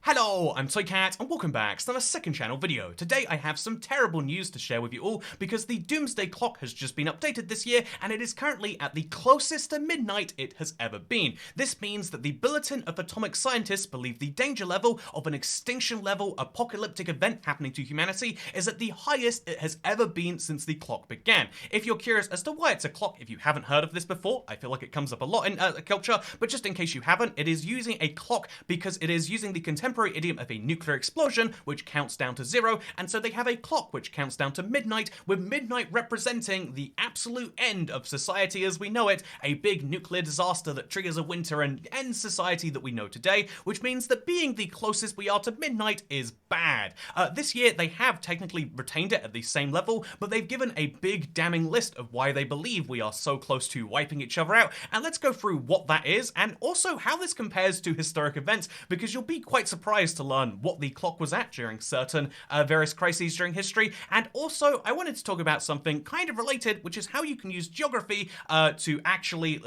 Hello, I'm Toycat and welcome back to another second channel video. Today I have some terrible news to share with you all because the Doomsday clock has just been updated this year and it is currently at the closest to midnight it has ever been. This means that the Bulletin of Atomic Scientists believe the danger level of an extinction level apocalyptic event happening to humanity is at the highest it has ever been since the clock began. If you're curious as to why it's a clock, if you haven't heard of this before, I feel like it comes up a lot in culture, but just in case you haven't, it is using a clock because it is using the contemporary idiom of a nuclear explosion, which counts down to 0, and so they have a clock which counts down to midnight, with midnight representing the absolute end of society as we know it, a big nuclear disaster that triggers a winter and ends society that we know today, which means that being the closest we are to midnight is bad. This year they have technically retained it at the same level, but they've given a big damning list of why they believe we are so close to wiping each other out, and let's go through what that is and also how this compares to historic events, because you'll be quite surprised to learn what the clock was at during certain various crises during history. And also I wanted to talk about something kind of related, which is how you can use geography to actually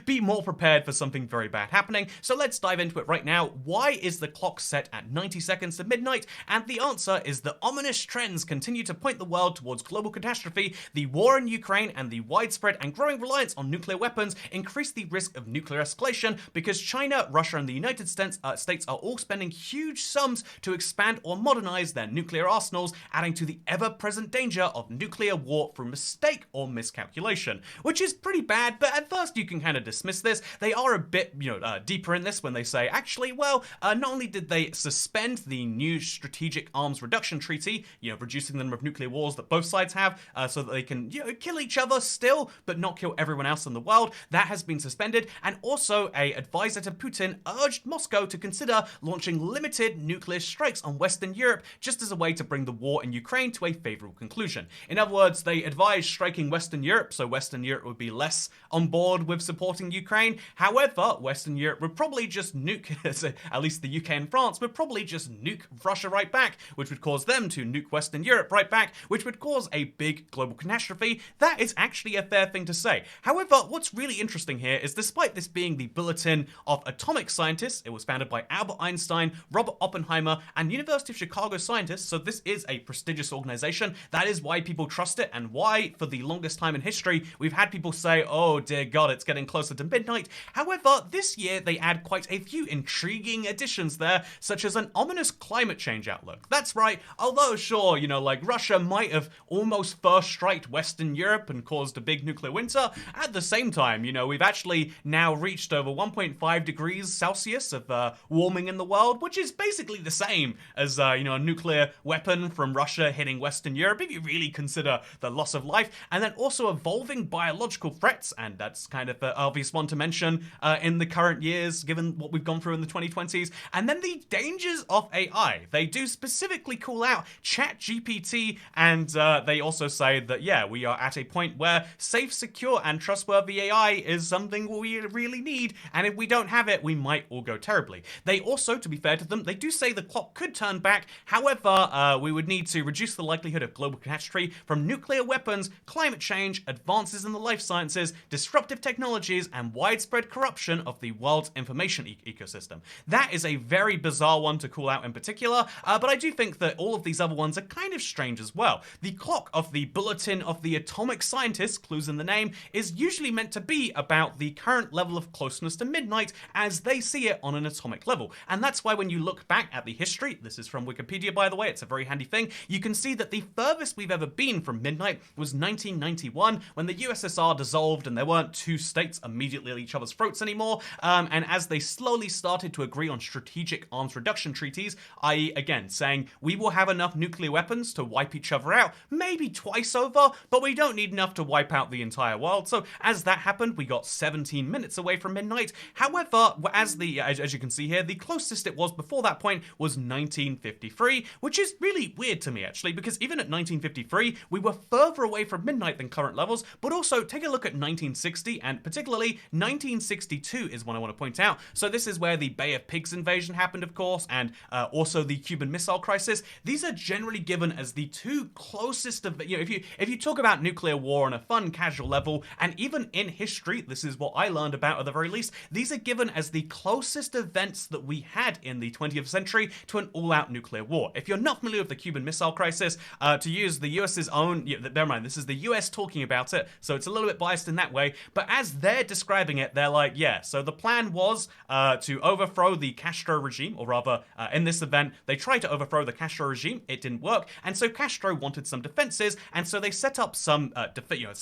be more prepared for something very bad happening. So let's dive into it right now. Why is the clock set at 90 seconds to midnight? And the answer is that ominous trends continue to point the world towards global catastrophe. The war in Ukraine and the widespread and growing reliance on nuclear weapons increase the risk of nuclear escalation because China, Russia and the United States are all spending huge sums to expand or modernize their nuclear arsenals, adding to the ever-present danger of nuclear war through mistake or miscalculation, which is pretty bad. But at first you can kind of dismiss this. They are a bit deeper in this when they say, actually, well, not only did they suspend the new strategic arms reduction treaty, reducing the number of nuclear wars that both sides have, so that they can kill each other still but not kill everyone else in the world. That has been suspended, and also a advisor to Putin urged Moscow to consider launching limited nuclear strikes on Western Europe just as a way to bring the war in Ukraine to a favorable conclusion. In other words, they advised striking Western Europe, so Western Europe would be less on board with supporting Ukraine. However, Western Europe would probably just nuke, at least the UK and France would probably just nuke Russia right back, which would cause them to nuke Western Europe right back, which would cause a big global catastrophe. That is actually a fair thing to say. However, what's really interesting here is despite this being the Bulletin of Atomic Scientists, it was founded by Albert Einstein, Robert Oppenheimer, and University of Chicago scientists, so this is a prestigious organization. That is why people trust it, and why for the longest time in history we've had people say, oh dear god, it's getting closer to midnight. However, this year they add quite a few intriguing additions there, such as an ominous climate change outlook. That's right, although sure, like Russia might have almost first striked Western Europe and caused a big nuclear winter, at the same time, we've actually now reached over 1.5 degrees Celsius of warming in the world, which is basically the same as a nuclear weapon from Russia hitting Western Europe, if you really consider the loss of life. And then also evolving biological threats, and that's kind of an obvious one to mention in the current years, given what we've gone through in the 2020s. And then the dangers of AI. They do specifically call out ChatGPT, and they also say that, yeah, we are at a point where safe, secure, and trustworthy AI is something we really need, and if we don't have it, we might all go terribly. They also, to be fair to them, they do say the clock could turn back. However, we would need to reduce the likelihood of global catastrophe from nuclear weapons, climate change, advances in the life sciences, disruptive technologies, and widespread corruption of the world's information ecosystem. That is a very bizarre one to call out in particular, but I do think that all of these other ones are kind of strange as well. The clock of the Bulletin of the Atomic Scientists, clues in the name, is usually meant to be about the current level of closeness to midnight as they see it on an atomic level. And that's why when you look back at the history, this is from Wikipedia by the way, it's a very handy thing, you can see that the furthest we've ever been from midnight was 1991, when the USSR dissolved and there weren't two states immediately at each other's throats anymore, and as they slowly started to agree on strategic arms reduction treaties, i.e. again saying we will have enough nuclear weapons to wipe each other out, maybe twice over, but we don't need enough to wipe out the entire world. So as that happened, we got 17 minutes away from midnight. However, as you can see here, the closest it was before that point was 1953, which is really weird to me actually, because even at 1953 we were further away from midnight than current levels. But also take a look at 1960, and particularly 1962 is one I want to point out. So this is where the Bay of Pigs invasion happened, of course, and also the Cuban Missile Crisis. These are generally given as the two closest of, if you talk about nuclear war on a fun casual level, and even in history, this is what I learned about at the very least, these are given as the closest events that we had had in the 20th century to an all-out nuclear war. If you're not familiar with the Cuban Missile Crisis, to use the US's own, bear in mind, this is the US talking about it, so it's a little bit biased in that way, but as they're describing it, they're like, yeah, so the plan was to overthrow the Castro regime, or rather, in this event, they tried to overthrow the Castro regime, it didn't work, and so Castro wanted some defenses, and so they set up some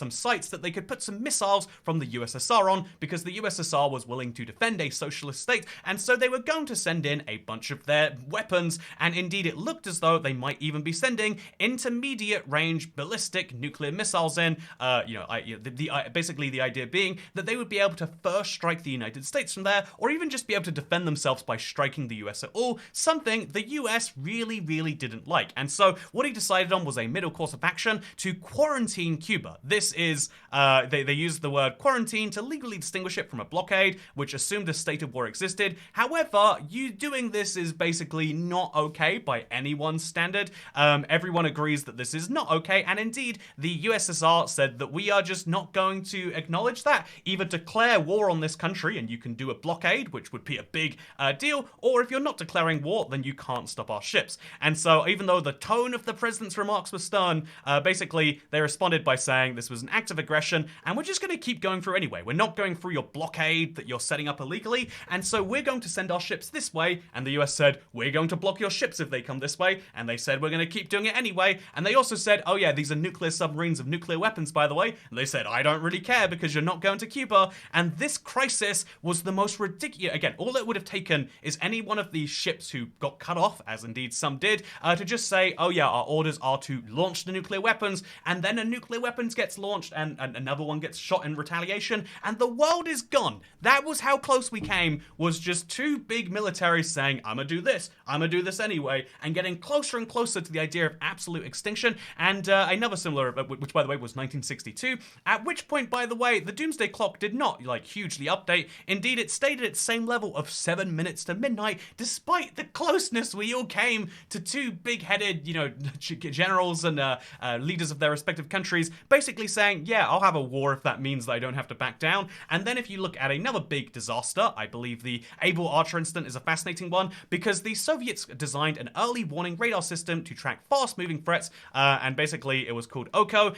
sites that they could put some missiles from the USSR on, because the USSR was willing to defend a socialist state, and so they were going to send in a bunch of their weapons, and indeed it looked as though they might even be sending intermediate range ballistic nuclear missiles in, basically the idea being that they would be able to first strike the United States from there, or even just be able to defend themselves by striking the US at all, something the US really, really didn't like. And so what he decided on was a middle course of action to quarantine Cuba. This is, they used the word quarantine to legally distinguish it from a blockade, which assumed a state of war existed. However, you doing this is basically not okay by anyone's standard. Everyone agrees that this is not okay, and indeed, the USSR said that we are just not going to acknowledge that. Either declare war on this country and you can do a blockade, which would be a big deal, or if you're not declaring war, then you can't stop our ships. And so even though the tone of the president's remarks was stern, basically they responded by saying this was an act of aggression and we're just going to keep going through anyway. We're not going through your blockade that you're setting up illegally, and so we're going to send our ships this way. And the US said, we're going to block your ships if they come this way, and they said we're going to keep doing it anyway. And they also said, oh yeah, these are nuclear submarines of nuclear weapons, by the way. And they said, I don't really care because you're not going to Cuba. And this crisis was the most ridiculous. Again, all it would have taken is any one of these ships who got cut off, as indeed some did, to just say, oh yeah, our orders are to launch the nuclear weapons, and then a nuclear weapons gets launched and another one gets shot in retaliation, and the world is gone. That was how close we came, was just two big militaries saying, I'm gonna do this anyway, and getting closer and closer to the idea of absolute extinction. And another similar, which by the way was 1962, at which point, by the way, the Doomsday Clock did not hugely update. Indeed, it stayed at its same level of 7 minutes to midnight, despite the closeness we all came to two big-headed, generals and leaders of their respective countries, basically saying, yeah, I'll have a war if that means that I don't have to back down. And then if you look at another big disaster, I believe the Able Archer incident is a fascinating one, because the Soviets designed an early warning radar system to track fast-moving threats, and basically it was called OKO.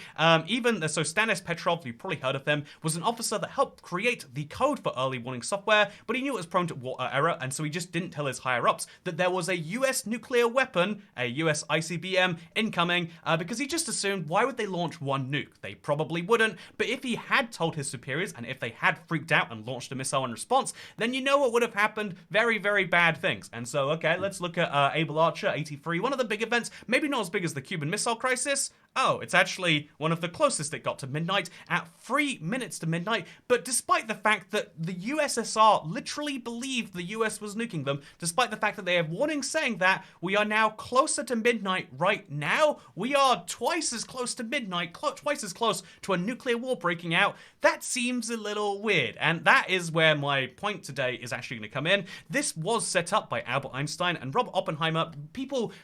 So Stanis Petrov, you've probably heard of him, was an officer that helped create the code for early warning software, but he knew it was prone to error, and so he just didn't tell his higher-ups that there was a US nuclear weapon, a US ICBM, incoming, because he just assumed, why would they launch one nuke? They probably wouldn't, but if he had told his superiors, and if they had freaked out and launched a missile in response, then you know what would have happened? Very, very bad things. And so, okay, let's look at Able Archer 83, one of the big events, maybe not as big as the Cuban Missile Crisis. Oh, it's actually one of the closest it got to midnight, at 3 minutes to midnight, but despite the fact that the USSR literally believed the US was nuking them, despite the fact that they have warnings saying that, we are now closer to midnight right now. We are twice as close to midnight, twice as close to a nuclear war breaking out. That seems a little weird, and that is where my point today is actually going to come in. This was set up by Albert Einstein and Robert Oppenheimer.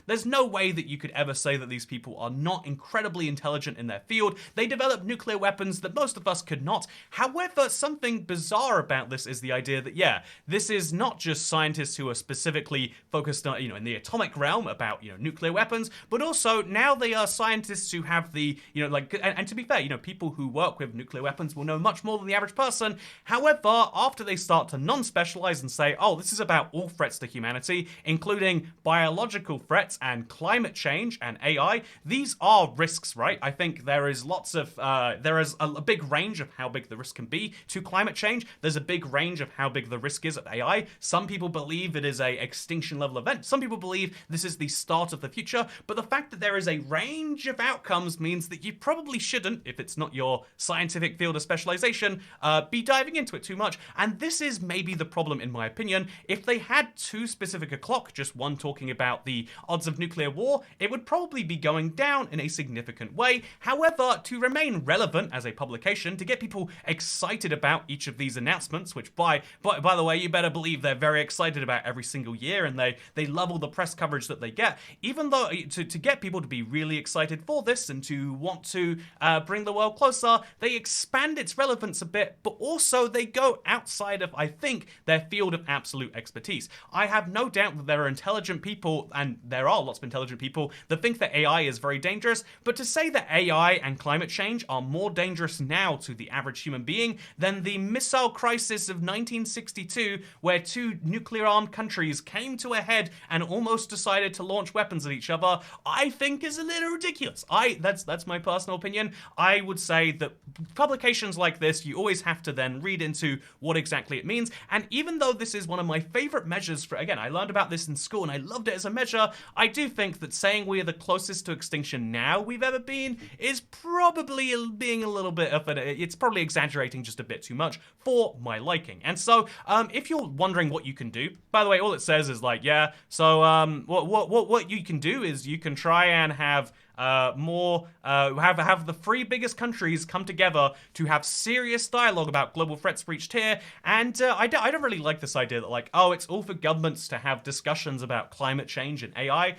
There's no way that you could ever say that these people are not incredibly intelligent in their field. They developed nuclear weapons that most of us could not. However, something bizarre about this is the idea that, yeah, this is not just scientists who are specifically focused on, in the atomic realm about, nuclear weapons, but also now they are scientists who have the, and to be fair, people who work with nuclear weapons will know much more than the average person. However, after they start to non-specialize and say, oh, this is about all threats to humanity, including biological threats and climate change and AI, these are risks, right? I think there is there is a big range of how big the risk can be to climate change. There's a big range of how big the risk is of AI. Some people believe it is a extinction level event. Some people believe this is the start of the future. But the fact that there is a range of outcomes means that you probably shouldn't, if it's not your scientific field of specialization, be diving into it too much. And this is maybe the problem, in my opinion. If they had too specific a clock, just one talking about the odds of nuclear war, it would probably be going down in a significant way. However, to remain relevant as a publication, to get people excited about each of these announcements, which by the way, you better believe they're very excited about every single year, and they love all the press coverage that they get, even though to get people to be really excited for this and to want to bring the world closer, they expand its relevance a bit, but also they go outside of, I think, their field of absolute expertise. cities. I have no doubt that there are intelligent people, and there are lots of intelligent people, that think that AI is very dangerous, but to say that AI and climate change are more dangerous now to the average human being than the missile crisis of 1962, where two nuclear-armed countries came to a head and almost decided to launch weapons at each other, I think is a little ridiculous. That's my personal opinion. I would say that publications like this, you always have to then read into what exactly it means, and even though this is one of my favorite measures for, again, I learned about this in school and I loved it as a measure, I do think that saying we are the closest to extinction now we've ever been is probably being a little bit of it's probably exaggerating just a bit too much for my liking. And so if you're wondering what you can do, by the way, all it says is like, yeah, so what you can do is you can try and have have the three biggest countries come together to have serious dialogue about global threats for each tier. And I don't really like this idea that like, oh, it's all for governments to have discussions about climate change and AI,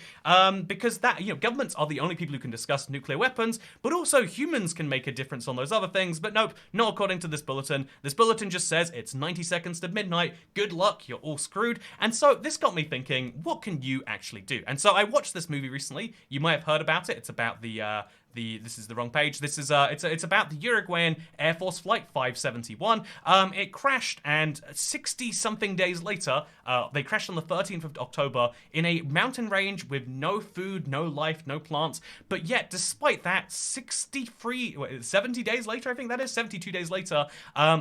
because that, you know, governments are the only people who can discuss nuclear weapons, but also humans can make a difference on those other things. But nope, not according to this bulletin. This bulletin just says it's 90 seconds to midnight. Good luck, you're all screwed. And so this got me thinking, what can you actually do? And so I watched this movie recently. You might have heard about it. It's about this is the wrong page. This is it's about the Uruguayan Air Force Flight 571. It crashed, and 60-something days later, they crashed on the 13th of October in a mountain range with no food, no life, no plants. But yet, despite that, 70 days later, I think that is 72 days later,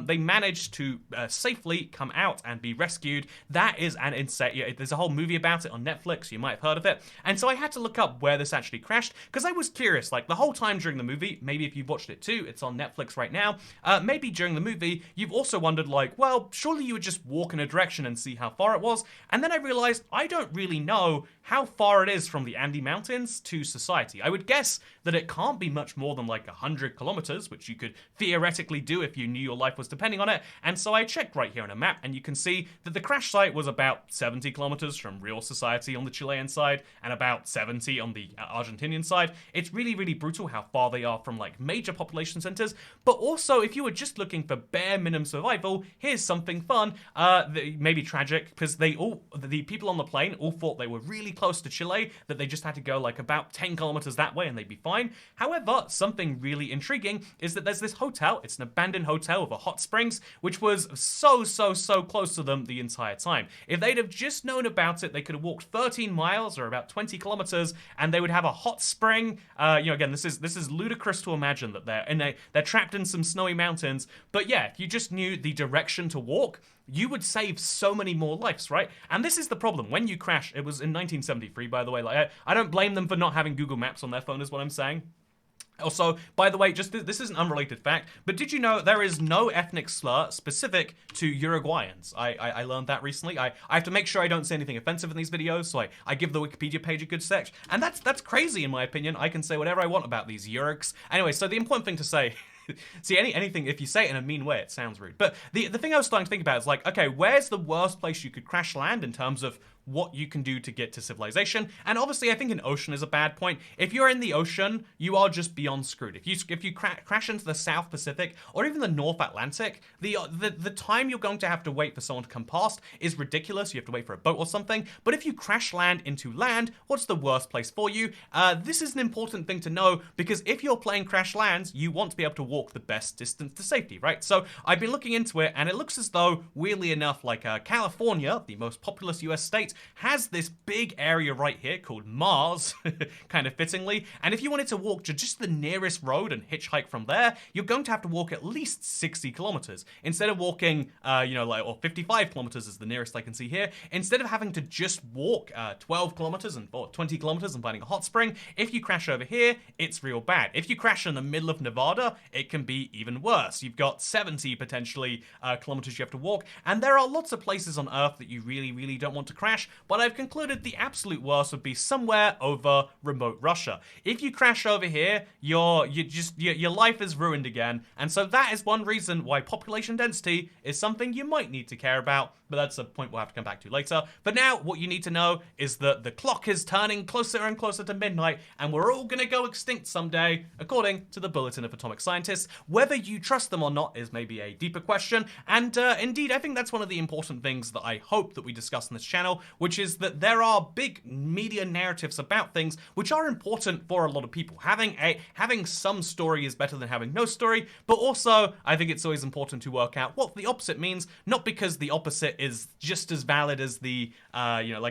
they managed to safely come out and be rescued. That is an insane. There's a whole movie about it on Netflix. You might have heard of it. And so I had to look up where this actually crashed because I was curious. Like the whole time during the movie, maybe if you've watched it too, it's on Netflix right now, maybe during the movie you've also wondered like, well, surely you would just walk in a direction and see how far it was. And then I realized I don't really know how far it is from the Andes Mountains to society. I would guess that it can't be much more than like 100 kilometers, which you could theoretically do if you knew your life was depending on it. And so I checked right here on a map, and you can see that the crash site was about 70 kilometers from real society on the Chilean side and about 70 on the Argentinian side. It's really, really brutal how far they are from like major population centers. But also, if you were just looking for bare minimum survival, here's something fun, maybe tragic, because the people on the plane all thought they were really close to Chile, that they just had to go like about 10 kilometers that way and they'd be fine. However, something really intriguing is that there's this hotel. It's an abandoned hotel with a hot springs, which was so close to them the entire time. If they'd have just known about it, they could have walked 13 miles or about 20 kilometers and they would have a hot spring. Again, this is ludicrous to imagine that they're trapped in some snowy mountains. But yeah, if you just knew the direction to walk, you would save so many more lives, right? And this is the problem. When you crash, it was in 1973, by the way. Like, I don't blame them for not having Google Maps on their phone, is what I'm saying. Also, by the way, just this is an unrelated fact, but did you know there is no ethnic slur specific to Uruguayans? I learned that recently. I have to make sure I don't say anything offensive in these videos, so I give the Wikipedia page a good search. And that's crazy in my opinion. I can say whatever I want about these Uruks. Anyway, so the important thing to say... See, anything, if you say it in a mean way, it sounds rude. But the thing I was starting to think about is like, okay, where's the worst place you could crash land in terms of what you can do to get to civilization? And obviously, I think an ocean is a bad point. If you're in the ocean, you are just beyond screwed. If you crash into the South Pacific or even the North Atlantic, the time you're going to have to wait for someone to come past is ridiculous. You have to wait for a boat or something. But if you crash land into land, what's the worst place for you? This is an important thing to know because if you're playing Crash Lands, you want to be able to walk the best distance to safety, right? So I've been looking into it, and it looks as though, weirdly enough, like California, the most populous US state, has this big area right here called Mars, kind of fittingly, and if you wanted to walk to just the nearest road and hitchhike from there, you're going to have to walk at least 60 kilometers. Instead of walking, or 55 kilometers is the nearest I can see here, instead of having to just walk 12 kilometers or 20 kilometers and finding a hot spring, if you crash over here, it's real bad. If you crash in the middle of Nevada, it can be even worse. You've got 70 potentially kilometers you have to walk, and there are lots of places on Earth that you really don't want to crash. much, but I've concluded the absolute worst would be somewhere over remote Russia. If you crash over here, your life is ruined again, and so that is one reason why population density is something you might need to care about, but that's a point we'll have to come back to later. But now, what you need to know is that the clock is turning closer and closer to midnight, and we're all gonna go extinct someday, according to the Bulletin of Atomic Scientists. Whether you trust them or not is maybe a deeper question, and indeed, I think that's one of the important things that I hope that we discuss on this channel, which is that there are big media narratives about things which are important for a lot of people. Having some story is better than having no story, but also, I think it's always important to work out what the opposite means, not because the opposite is just as valid as the,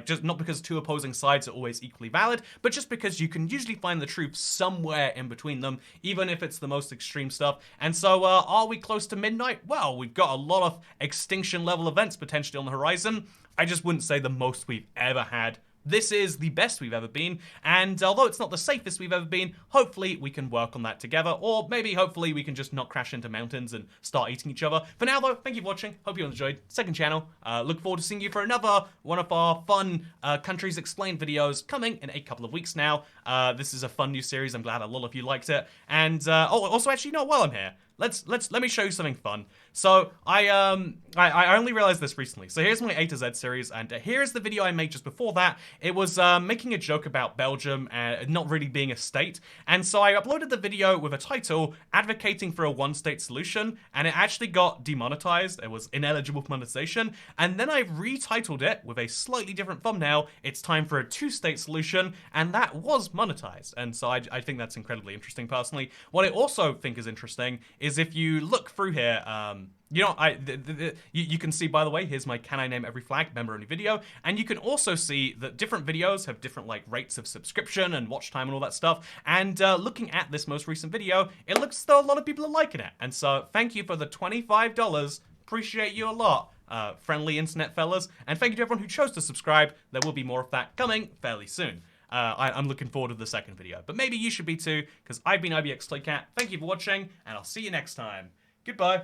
just not because two opposing sides are always equally valid, but just because you can usually find the truth somewhere in between them, even if it's the most extreme stuff. And so, are we close to midnight? Well, we've got a lot of extinction level events potentially on the horizon. I just wouldn't say the most we've ever had. This is the best we've ever been, and although it's not the safest we've ever been, hopefully we can work on that together, or maybe hopefully we can just not crash into mountains and start eating each other. For now though, thank you for watching, hope you enjoyed. Second channel, look forward to seeing you for another one of our fun Countries Explained videos coming in a couple of weeks now. This is a fun new series, I'm glad a lot of you liked it, and also actually, while I'm here, let me show you something fun. So I only realized this recently. So here's my A to Z series, and here's the video I made just before that. It was making a joke about Belgium not really being a state, and so I uploaded the video with a title advocating for a one-state solution, and it actually got demonetized. It was ineligible for monetization, and then I retitled it with a slightly different thumbnail. It's time for a two-state solution, and that was monetized. And so I think that's incredibly interesting personally. What I also think is interesting is if you look through here, you can see, by the way, here's my Can I Name Every Flag member-only video, and you can also see that different videos have different rates of subscription and watch time and all that stuff, and looking at this most recent video, it looks as though a lot of people are liking it, and so thank you for the $25, appreciate you a lot, friendly internet fellas, and thank you to everyone who chose to subscribe. There will be more of that coming fairly soon. I'm looking forward to the second video, but maybe you should be too, because I've been IBX Toycat. Thank you for watching, and I'll see you next time. Goodbye.